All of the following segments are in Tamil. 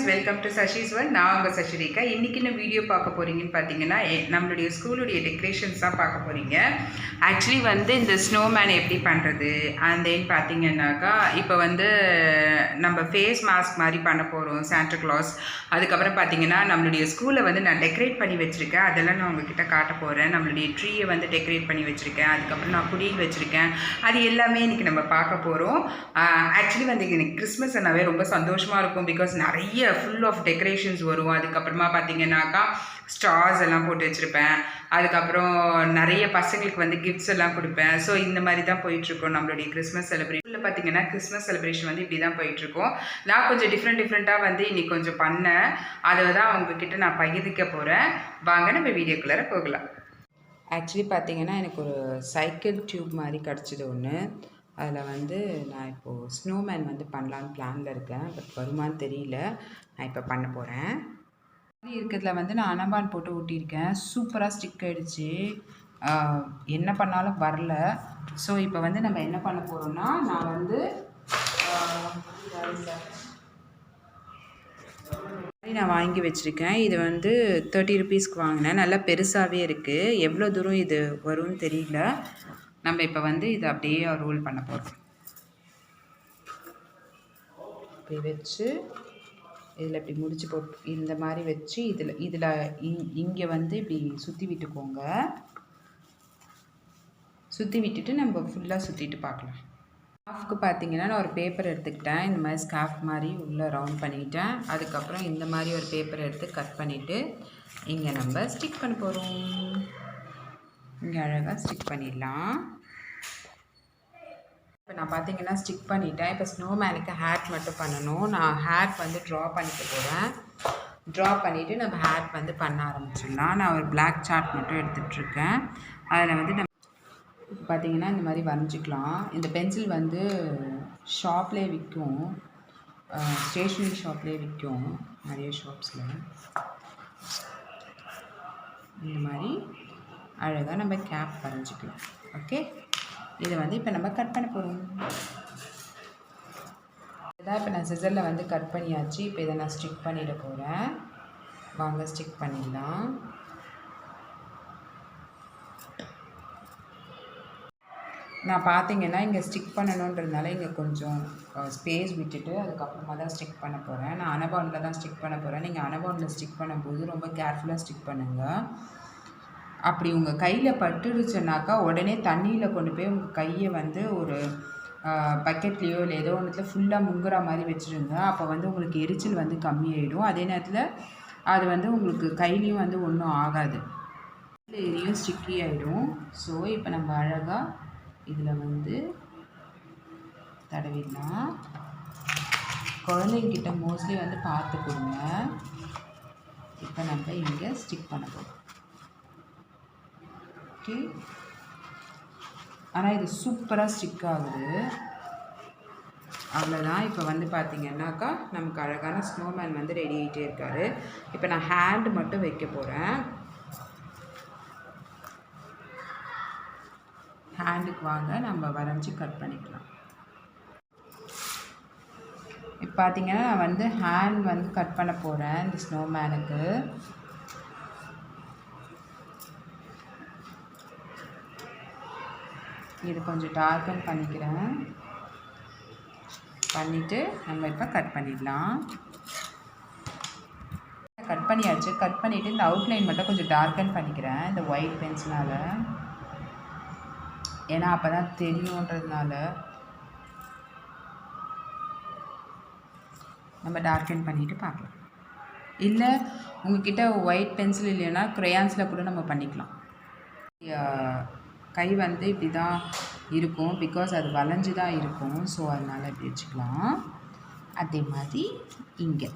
Friends, welcome to Sashi's world. நான் உங்கள் சஷிரேகா. இன்றைக்கி என்ன வீடியோ பார்க்க போகிறீங்கன்னு பார்த்தீங்கன்னா, நம்மளுடைய ஸ்கூலுடைய டெக்கரேஷன்ஸ் தான் பார்க்க போகிறீங்க. ஆக்சுவலி வந்து இந்த ஸ்னோமேன் எப்படி பண்ணுறது அண்ட் தென் பார்த்தீங்கன்னாக்கா, இப்போ வந்து நம்ம ஃபேஸ் மாஸ்க் மாதிரி பண்ண போகிறோம் சாண்டா கிளாஸ். அதுக்கப்புறம் பார்த்தீங்கன்னா நம்மளுடைய ஸ்கூலை வந்து நான் டெக்கரேட் பண்ணி வச்சுருக்கேன். அதெல்லாம் நான் உங்ககிட்ட காட்ட போகிறேன். நம்மளுடைய ட்ரீயை வந்து டெக்கரேட் பண்ணி வச்சுருக்கேன். அதுக்கப்புறம் நான் குடியில் வச்சுருக்கேன். அது எல்லாமே இன்றைக்கி நம்ம பார்க்க போகிறோம். ஆக்சுவலி வந்து எனக்கு கிறிஸ்மஸ் என்னாவே ரொம்ப சந்தோஷமாக இருக்கும். பிகாஸ் நிறைய ஃபுல் ஆஃப் டெக்கரேஷன்ஸ் வரும். அதுக்கப்புறமா பார்த்தீங்கன்னாக்கா ஸ்டார்ஸ் எல்லாம் போட்டு வச்சுருப்பேன். அதுக்கப்புறம் நிறைய பசங்களுக்கு வந்து கிஃப்ட்ஸ் எல்லாம் கொடுப்பேன். ஸோ இந்த மாதிரி தான் போயிட்டுருக்கோம் நம்மளுடைய கிறிஸ்மஸ் செலிப்ரேஷனில். பார்த்தீங்கன்னா கிறிஸ்மஸ் செலிப்ரேஷன் வந்து இப்படி தான் போயிட்டுருக்கோம். நான் கொஞ்சம் டிஃப்ரெண்ட்டாக வந்து இன்றைக்கி கொஞ்சம் பண்ணேன். அதை தான் உங்ககிட்ட நான் பகிர்ந்துக்க போகிறேன். வாங்க நம்ம வீடியோக்குள்ளார போகலாம். ஆக்சுவலி பார்த்தீங்கன்னா எனக்கு ஒரு சைக்கிள் டியூப் மாதிரி கிடச்சிது ஒன்று. அதில் வந்து நான் இப்போது ஸ்னோமேன் வந்து பண்ணலான்னு பிளானில் இருக்கேன். பட் வருமானு தெரியல. நான் இப்போ பண்ண போகிறேன். இருக்கிறதுல வந்து நான் அனபான் போட்டு ஊட்டியிருக்கேன். சூப்பராக ஸ்டிக் ஆகிடுச்சு. என்ன பண்ணாலும் வரல. ஸோ இப்போ வந்து நம்ம என்ன பண்ண போகிறோம்னா, நான் வந்து நான் வாங்கி வச்சுருக்கேன். இது வந்து 30 ருபீஸ்க்கு வாங்கினேன். நல்லா பெருசாகவே இருக்குது. எவ்வளோ தூரம் இது வரும்னு தெரியல. நம்ம இப்போ வந்து இதை அப்படியே ரோல் பண்ண போகிறோம். இப்படி வச்சு இதில் இப்படி முடிச்சு போட்டு இந்த மாதிரி வச்சு இதில் இங்கே வந்து இப்படி சுற்றி விட்டுக்கோங்க. சுற்றி விட்டுட்டு நம்ம ஃபுல்லாக சுற்றிட்டு பார்க்கலாம். ஸ்கார்ஃப்க்கு பார்த்தீங்கன்னா நான் ஒரு பேப்பர் எடுத்துக்கிட்டேன். இந்த மாதிரி ஸ்கார்ஃப் மாதிரி உள்ளே ரவுண்ட் பண்ணிக்கிட்டேன். அதுக்கப்புறம் இந்த மாதிரி ஒரு பேப்பர் எடுத்து கட் பண்ணிவிட்டு இங்கே நம்ம ஸ்டிக் பண்ண போகிறோம். இங்கே அழகாக ஸ்டிக் பண்ணிடலாம். இப்போ நான் பார்த்தீங்கன்னா ஸ்டிக் பண்ணிட்டேன். இப்போ ஸ்னோமேனுக்கு ஹேட் மட்டும் பண்ணணும். நான் ஹேட் வந்து ட்ரா பண்ணிக்க போகிறேன். ட்ரா பண்ணிவிட்டு நம்ம ஹேட் வந்து பண்ண ஆரம்பிச்சிடலாம். நான் ஒரு பிளாக் சார்ட் மட்டும் எடுத்துகிட்ருக்கேன். அதில் வந்து நம்ம பார்த்தீங்கன்னா இந்த மாதிரி வரைஞ்சிக்கலாம். இந்த பென்சில் வந்து ஷாப்லேயே விற்கும். ஸ்டேஷ்னரி ஷாப்லேயே விற்கும் நிறைய ஷாப்ஸில். இந்த மாதிரி அழகாக நம்ம கேப் வரைஞ்சிக்கலாம். ஓகே, இதை வந்து இப்போ நம்ம கட் பண்ண போகிறோம். இதான் இப்போ நான் சிசரில் வந்து கட் பண்ணியாச்சு. இப்போ இதை நான் ஸ்டிக் பண்ணிட போகிறேன். வாங்க ஸ்டிக் பண்ணிடலாம். நான் பார்த்தீங்கன்னா இங்கே ஸ்டிக் பண்ணணுன்றதுனால இங்கே கொஞ்சம் ஸ்பேஸ் விட்டுட்டு அதுக்கப்புறமா தான் ஸ்டிக் பண்ண போகிறேன். நான் அனபானில் தான் ஸ்டிக் பண்ண போகிறேன். நீங்கள் அனபானில் ஸ்டிக் பண்ணும்போது ரொம்ப கேர்ஃபுல்லாக ஸ்டிக் பண்ணுங்கள். அப்படி உங்கள் கையில் பட்டுடுச்சுன்னாக்கா உடனே தண்ணியில் கொண்டு போய் உங்கள் கையை வந்து ஒரு பக்கெட்லேயோ இல்லை ஏதோ ஒன்றுத்தில் ஃபுல்லாக முங்குற மாதிரி வச்சுருங்க. அப்போ வந்து உங்களுக்கு எரிச்சல் வந்து கம்மியாயிடும். அதே நேரத்தில் அது வந்து உங்களுக்கு கையிலையும் வந்து ஒன்றும் ஆகாது. இதையும் ஸ்டிக்கி ஆகிடும். ஸோ இப்போ நம்ம அழகாக இதில் வந்து தடவிடலாம். குழந்தைங்கிட்ட மோஸ்ட்லி வந்து பார்த்து கொடுங்க. இப்போ நம்ம இங்கே ஸ்டிக் பண்ண போகிறோம். ஓகே, ஆனால் இது சூப்பராக ஸ்டிக் ஆகுது. அவ்வளோதான். இப்போ வந்து பார்த்திங்கன்னாக்கா நமக்கு அழகான ஸ்னோமேன் வந்து ரெடி ஆகிட்டே இருக்கார். இப்போ நான் ஹேண்ட் மட்டும் வைக்க போகிறேன். ஹேண்டுக்கு வாங்க நம்ம வரைஞ்சி கட் பண்ணிக்கலாம். இப்போ பார்த்திங்கன்னா நான் வந்து ஹேண்ட் வந்து கட் பண்ண போகிறேன் இந்த ஸ்னோமேனுக்கு. இது கொஞ்சம் டார்க்கன் பண்ணிக்கிறேன். பண்ணிவிட்டு நம்ம இப்போ கட் பண்ணிடலாம். கட் பண்ணியாச்சு. கட் பண்ணிவிட்டு இந்த அவுட்லைன் மட்டும் கொஞ்சம் டார்க்கன் பண்ணிக்கிறேன் இந்த ஒயிட் பென்சிலால். ஏன்னா அப்போ தான் தெரியுன்றதுனால நம்ம டார்க்கன் பண்ணிவிட்டு பார்க்கலாம். இல்லை உங்கள்கிட்ட ஒயிட் பென்சில் இல்லைன்னா க்ரையான்ஸில் கூட நம்ம பண்ணிக்கலாம். கை வந்து இப்படி தான் இருக்கும். பிகாஸ் அது வளைஞ்சு தான் இருக்கும். ஸோ அதனால் இப்படி வச்சுக்கலாம். அதே மாதிரி இங்கே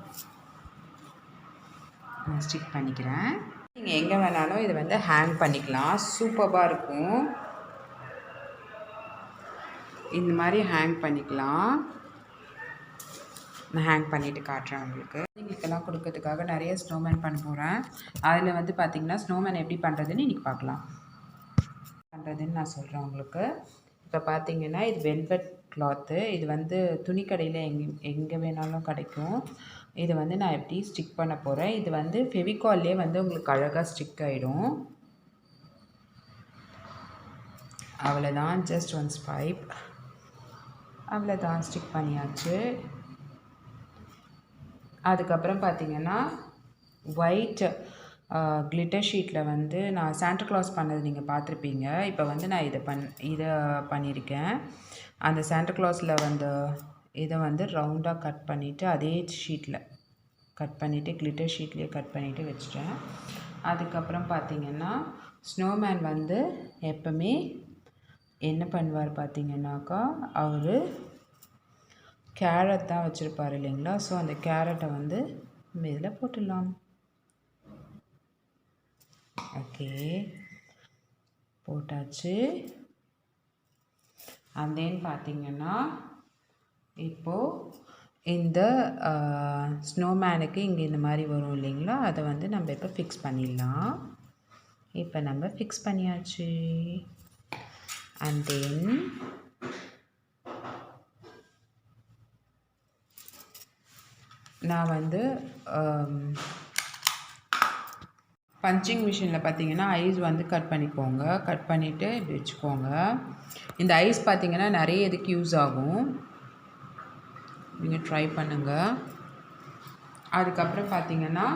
நான் ஸ்டிக் பண்ணிக்கிறேன். நீங்கள் எங்கே வேணாலும் இதை வந்து ஹேங் பண்ணிக்கலாம். சூப்பராக இருக்கும். இந்த மாதிரி ஹேங் பண்ணிக்கலாம். நான் ஹேங் பண்ணிவிட்டு காட்டுறேன் உங்களுக்கு. எங்களுக்கெல்லாம் கொடுக்கறதுக்காக நிறைய ஸ்னோமேன் பண்ண போகிறேன். அதில் வந்து பார்த்திங்கன்னா ஸ்னோமேன் எப்படி பண்ணுறதுன்னு இன்றைக்கி பார்க்கலாம். பண்ணுறதுன்னு நான் சொல்கிறேன் உங்களுக்கு. இப்போ பார்த்தீங்கன்னா இது வெல்வெட் கிளாத்து. இது வந்து துணிக்கடையில் எங்கே வேணாலும் கிடைக்கும். இது வந்து நான் எப்படி ஸ்டிக் பண்ண போகிறேன். இது வந்து ஃபெவிகால்லே வந்து உங்களுக்கு அழகாக ஸ்டிக் ஆகிடும். அவ்வளோதான், ஜஸ்ட் ஒன் ஸ்வைப், அவ்வளோதான், ஸ்டிக் பண்ணியாச்சு. அதுக்கப்புறம் பார்த்திங்கன்னா ஒயிட் கிளிட்டர் ஷீட்டில் வந்து நான் சாண்டா கிளாஸ் பண்ணது நீங்கள் பார்த்துருப்பீங்க. இப்போ வந்து நான் இதை பண்ணியிருக்கேன். அந்த சாண்டா கிளாஸில் வந்து இதை வந்து ரவுண்டாக கட் பண்ணிவிட்டு அதே ஷீட்டில் கட் பண்ணிவிட்டு கிளிட்டர் ஷீட்லேயே கட் பண்ணிவிட்டு வச்சுட்டேன். அதுக்கப்புறம் பார்த்திங்கன்னா ஸ்னோமேன் வந்து எப்போவுமே என்ன பண்ணுவார் பார்த்திங்கனாக்கா, அவர் கேரட் தான் வச்சுருப்பார் இல்லைங்களா. ஸோ அந்த கேரட்டை வந்து இதில் போட்டுடலாம். ஓகே, போட்டாச்சு. அண்ட் தென் பார்த்திங்கன்னா இப்போது இந்த ஸ்னோமேனுக்கு இங்கே இந்த மாதிரி வரும் இல்லைங்களா, அதை வந்து நம்ம இப்போ ஃபிக்ஸ் பண்ணிடலாம். இப்போ நம்ம ஃபிக்ஸ் பண்ணியாச்சு. அண்ட் தென் நான் வந்து பஞ்சிங் மிஷினில் பார்த்தீங்கன்னா ஐஸ் வந்து கட் பண்ணிக்கோங்க. கட் பண்ணிவிட்டு இப்படி வச்சுக்கோங்க. இந்த ஐஸ் பார்த்திங்கன்னா நிறைய இதுக்கு யூஸ் ஆகும், நீங்கள் ட்ரை பண்ணுங்கள். அதுக்கப்புறம் பார்த்திங்கன்னா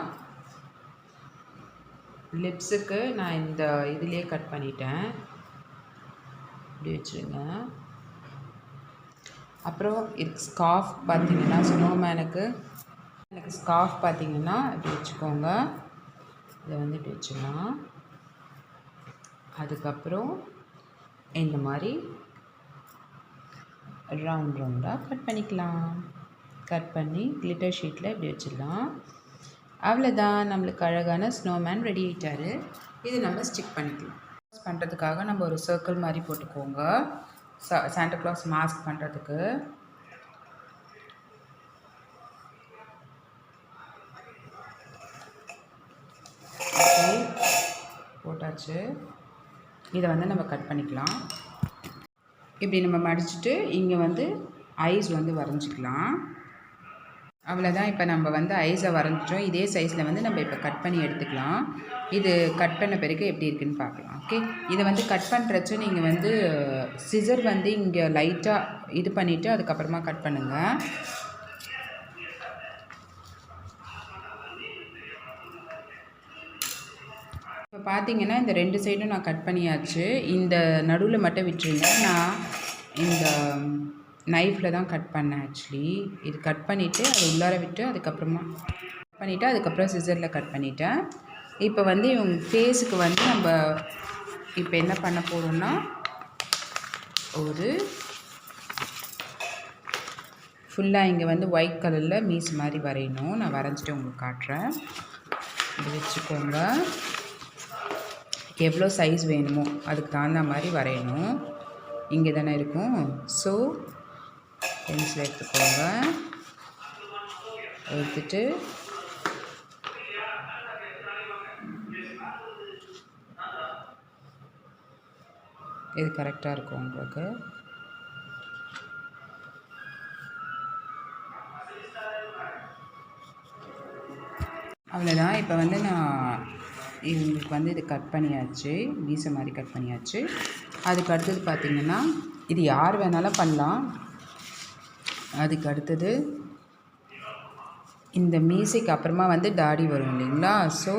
லிப்ஸுக்கு நான் இந்த இதுலேயே கட் பண்ணிட்டேன், இப்படி வச்சுருங்க. அப்புறம் இதுக்கு ஸ்கார்ஃப் பார்த்திங்கன்னா ஸ்னோமேனுக்கு எனக்கு ஸ்கார்ஃப் பார்த்திங்கன்னா இப்படி வச்சுக்கோங்க. இதை வந்து இப்படி வச்சுக்கலாம். அதுக்கப்புறம் இந்த மாதிரி ரவுண்டாக கட் பண்ணிக்கலாம். கட் பண்ணி கிளிட்டர் ஷீட்டில் இப்படி வச்சிடலாம். அவ்வளோதான், நம்மளுக்கு அழகான ஸ்னோமேன் ரெடி ஆகிட்டார். இது நம்ம ஸ்டிக் பண்ணிக்கலாம். பண்ணுறதுக்காக நம்ம ஒரு சர்க்கிள் மாதிரி போட்டுக்கோங்க, சாண்டா கிளாஸ் மாஸ்க் பண்ணுறதுக்கு. ஓகே, போட்டாச்சு. இதை வந்து நம்ம கட் பண்ணிக்கலாம். இப்படி நம்ம மடிச்சுட்டு இங்கே வந்து ஐஸ் வந்து வரைஞ்சிக்கலாம். அவ்வளோதான், இப்போ நம்ம வந்து ஐஸை வரைஞ்சிட்டோம். இதே சைஸில் வந்து நம்ம இப்போ கட் பண்ணி எடுத்துக்கலாம். இது கட் பண்ண பிறகு எப்படி இருக்குதுன்னு பார்க்கலாம். ஓகே, இதை வந்து கட் பண்ணுறச்சு நீங்கள் வந்து சிசர் வந்து இங்கே லைட்டாக இது பண்ணிவிட்டு அதுக்கப்புறமா கட் பண்ணுங்கள். இப்போ பார்த்தீங்கன்னா இந்த 2 சைடும் நான் கட் பண்ணியாச்சு. இந்த நடுவில் மட்டும் விட்டுருங்க, நான் இந்த நைஃப்பில் தான் கட் பண்ணேன். ஆக்சுவலி இது கட் பண்ணிவிட்டு அதை உள்ளார விட்டு அதுக்கப்புறமா கட் பண்ணிவிட்டு அதுக்கப்புறம் சிசரில் கட் பண்ணிட்டேன். இப்போ வந்து இவங்க ஃபேஸுக்கு வந்து நம்ம இப்போ என்ன பண்ண போகிறோம்னா ஒரு ஃபுல்லாக இங்கே வந்து ஒயிட் கலரில் மீஸ் மாதிரி வரையணும். நான் வரைஞ்சிட்டு உங்களுக்கு காட்டுறேன். இது வச்சுக்கோங்க. எவ்வளோ சைஸ் வேணுமோ அதுக்கு தகுந்த மாதிரி வரையணும். இங்கே தானே இருக்கும். ஸோ பென்சில் எடுத்துக்கோங்க. எடுத்துட்டு இது கரெக்டாக இருக்கும் உங்களுக்கு. அவ்வளோதான். இப்போ வந்து நான் இவங்களுக்கு வந்து இது கட் பண்ணியாச்சு, மீசை மாதிரி கட் பண்ணியாச்சு. அதுக்கு அடுத்தது பார்த்திங்கன்னா இது யார் வேணாலும் பண்ணலாம். அதுக்கு அடுத்தது இந்த மீசைக்கு அப்புறமா வந்து தாடி வரும் இல்லைங்களா. ஸோ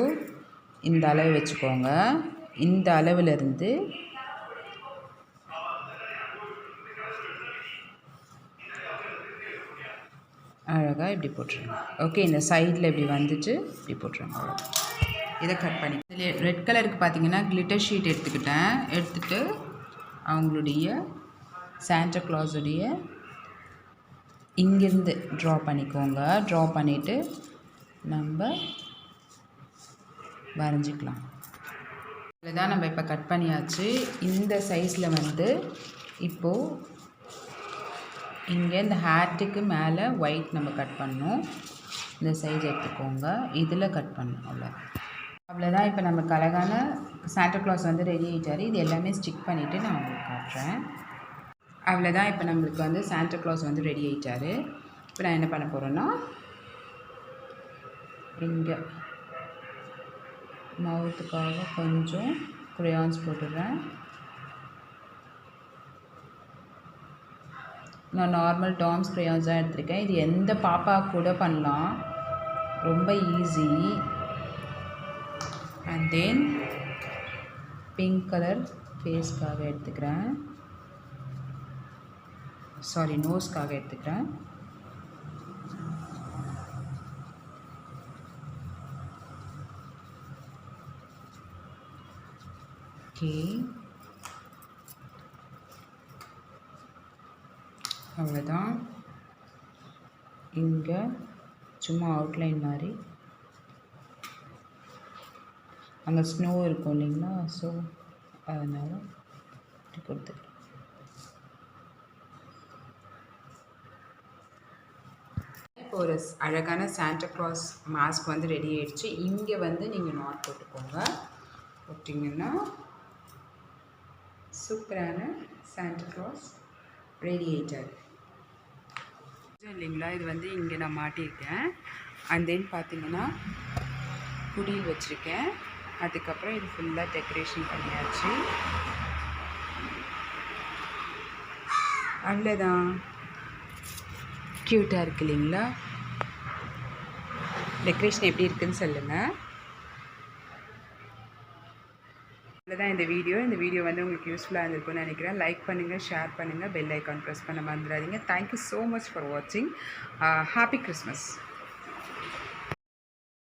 இந்த அளவு வச்சுக்கோங்க. இந்த அளவுலேருந்து அழகாக இப்படி போட்டுருங்க. ஓகே, இந்த சைடில் இப்படி வந்துட்டு இப்படி போட்டுருங்க. இதை கட் பண்ணி இதில் ரெட் கலருக்கு பார்த்தீங்கன்னா கிளிட்டர் ஷீட் எடுத்துகிட்டு அவங்களுடைய சாண்டா கிளாஸுடைய இங்கேருந்து ட்ரா பண்ணிக்கோங்க. ட்ரா பண்ணிவிட்டு நம்ம வரைஞ்சிக்கலாம். இதுதான் நம்ம இப்போ கட் பண்ணியாச்சு. இந்த சைஸில் வந்து இப்போது இங்கே இந்த ஹேட்டுக்கு மேலே ஒயிட் நம்ம கட் பண்ணணும். இந்த சைஸ் எடுத்துக்கோங்க, இதில் கட் பண்ணணும். அவ்வளோதான். இப்போ நமக்கு அழகான சாண்டா கிளாஸ் வந்து ரெடி ஆகிட்டார். இது எல்லாமே ஸ்டிக் பண்ணிவிட்டு நான் உங்களுக்கு காட்டுறேன். அவ்வளோதான். இப்போ நம்மளுக்கு வந்து சாண்டா கிளாஸ் வந்து ரெடி ஆகிட்டார். இப்போ நான் என்ன பண்ண போகிறேன்னா இங்கே மவுத்துக்காக கொஞ்சம் crayons போட்டுடுறேன். நான் நார்மல் டாம்ஸ் crayons தான் எடுத்திருக்கேன். இது எந்த பாப்பா கூட பண்ணலாம், ரொம்ப easy. And then pink colour ஃபேஸ்க்காக எடுத்துக்கிறேன், சாரி நோஸ்க்காக எடுத்துக்கிறேன். ஓகே, அவ்வளோதான். இங்கே சும்மா அவுட்லைன் மாதிரி அங்கே ஸ்னோ இருக்கும் இல்லைங்களா, ஸோ அதனால் கொடுத்துக்கிறேன். இப்போ ஒரு அழகான சாண்டா கிளாஸ் மாஸ்க் வந்து ரெடி ஆகிடுச்சு. இங்கே வந்து நீங்கள் நாட் போட்டுக்கோங்க. போட்டிங்கன்னா சூப்பரான சாண்டா கிளாஸ் ரெடி ஆகிட்டாரு இல்லைங்களா. இது வந்து இங்கே நான் மாட்டியிருக்கேன். அண்ட் தென் பார்த்தீங்கன்னா குடியில் வச்சுருக்கேன். அதுக்கப்புறம் இது ஃபுல்லாக டெக்கரேஷன் பண்ணியாச்சு. அவ்வளோதான், க்யூட்டாக இருக்கு இல்லைங்களா. டெக்கரேஷன் எப்படி இருக்குதுன்னு சொல்லுங்கள். அவ்வளோதான் இந்த வீடியோ வந்து உங்களுக்கு யூஸ்ஃபுல்லாக இருந்திருக்கும்னு நினைக்கிறேன். லைக் பண்ணுங்கள், ஷேர் பண்ணுங்கள், பெல் ஐக்கான் ப்ரெஸ் பண்ண மறந்துடாதீங்க. தேங்க்யூ ஸோ மச் ஃபார் வாட்சிங். Happy Christmas.